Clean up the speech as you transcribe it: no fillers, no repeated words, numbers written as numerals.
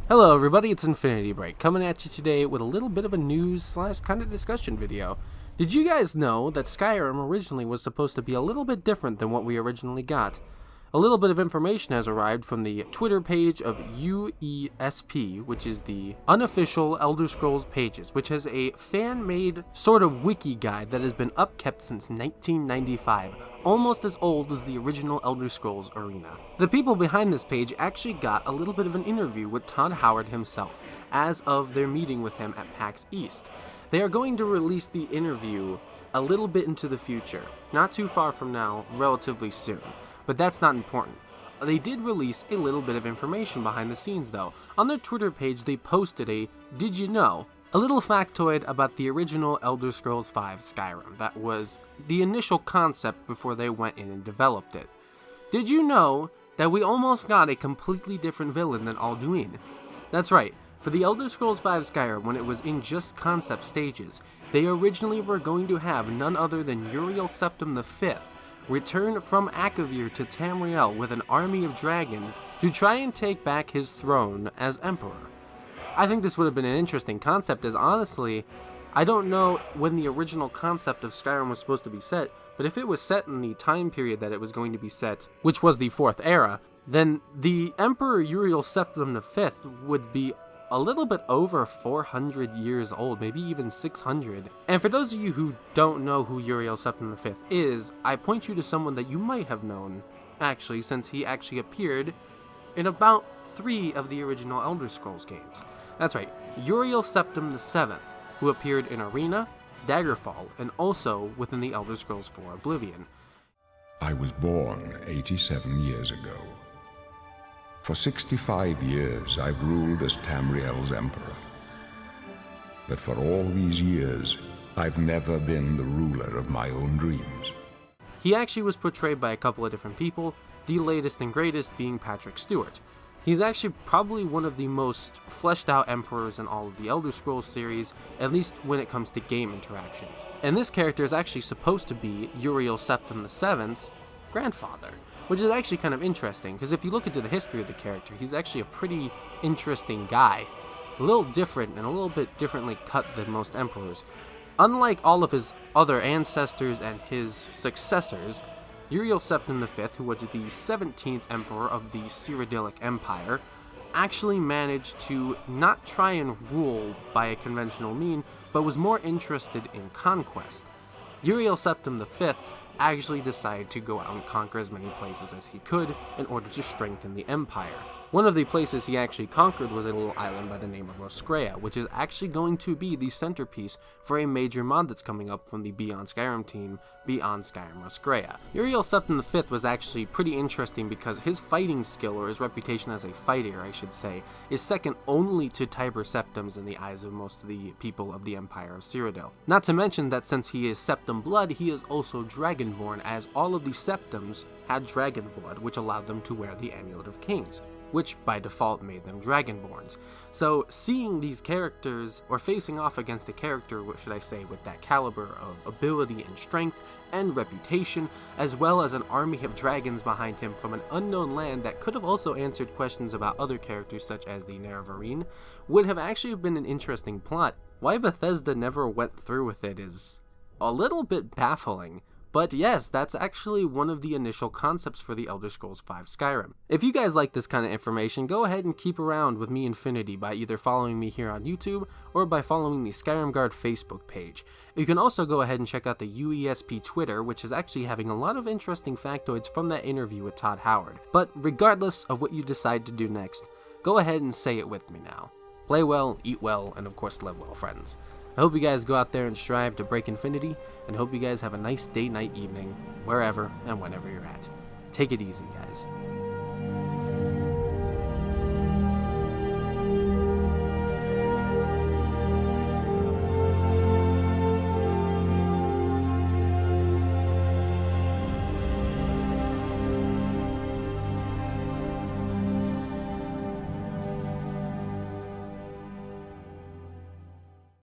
Hello everybody, it's Infinity Break, coming at you today with a little bit of a news slash kind of discussion video. Did you guys know that Skyrim originally was supposed to be a little bit different than what we originally got? A little bit of information has arrived from the Twitter page of UESP, which is the unofficial Elder Scrolls pages, which has a fan-made sort of wiki guide that has been upkept since 1995, almost as old as the original Elder Scrolls arena. The people behind this page actually got a little bit of an interview with Todd Howard himself, as of their meeting with him at PAX East. They are going to release the interview a little bit into the future, not too far from now, relatively soon. But that's not important. They did release a little bit of information behind the scenes though. On their Twitter page they posted a "Did you know?" a little factoid about the original Elder Scrolls V Skyrim. That was the initial concept before they went in and developed it. Did you know that we almost got a completely different villain than Alduin? That's right. For the Elder Scrolls V Skyrim, when it was in just concept stages, they originally were going to have none other than Uriel Septim V return from Akavir to Tamriel with an army of dragons to try and take back his throne as Emperor. I think this would have been an interesting concept, as honestly, I don't know when the original concept of Skyrim was supposed to be set, but if it was set in the time period that it was going to be set, which was the 4th era, then the Emperor Uriel Septim V would be a little bit over 400 years old, maybe even 600. And for those of you who don't know who Uriel Septim V is, I point you to someone that you might have known, actually, since he actually appeared in about 3 of the original Elder Scrolls games. That's right, Uriel Septim VII, who appeared in Arena, Daggerfall, and also within the Elder Scrolls IV Oblivion. I was born 87 years ago. For 65 years, I've ruled as Tamriel's emperor. But for all these years, I've never been the ruler of my own dreams. He actually was portrayed by a couple of different people, the latest and greatest being Patrick Stewart. He's actually probably one of the most fleshed out emperors in all of the Elder Scrolls series, at least when it comes to game interactions. And this character is actually supposed to be Uriel Septim VII's grandfather, which is actually kind of interesting, because if you look into the history of the character, he's actually a pretty interesting guy. A little different, and a little bit differently cut than most emperors. Unlike all of his other ancestors and his successors, Uriel Septim V, who was the 17th emperor of the Cyrodiilic Empire, actually managed to not try and rule by a conventional mean, but was more interested in conquest. Uriel Septim V actually decided to go out and conquer as many places as he could in order to strengthen the empire. One of the places he actually conquered was a little island by the name of Roscrea, which is actually going to be the centerpiece for a major mod that's coming up from the Beyond Skyrim team, Beyond Skyrim Roscrea. Uriel Septim V was actually pretty interesting because his fighting skill, or his reputation as a fighter, I should say, is second only to Tiber Septims in the eyes of most of the people of the Empire of Cyrodiil. Not to mention that since he is Septim blood, he is also Dragonborn, as all of the Septims had dragon blood, which allowed them to wear the Amulet of Kings, which by default made them Dragonborns. So seeing these characters, or facing off against a character, what should I say, with that caliber of ability and strength and reputation, as well as an army of dragons behind him from an unknown land that could have also answered questions about other characters such as the Nerevarine, would have actually been an interesting plot. Why Bethesda never went through with it is a little bit baffling. But yes, that's actually one of the initial concepts for the Elder Scrolls V Skyrim. If you guys like this kind of information, go ahead and keep around with me, Infinity, by either following me here on YouTube or by following the Skyrim Guard Facebook page. You can also go ahead and check out the UESP Twitter, which is actually having a lot of interesting factoids from that interview with Todd Howard. But regardless of what you decide to do next, go ahead and say it with me now. Play well, eat well, and of course live well, friends. I hope you guys go out there and strive to break infinity, and hope you guys have a nice day, night, evening, wherever and whenever you're at. Take it easy, guys.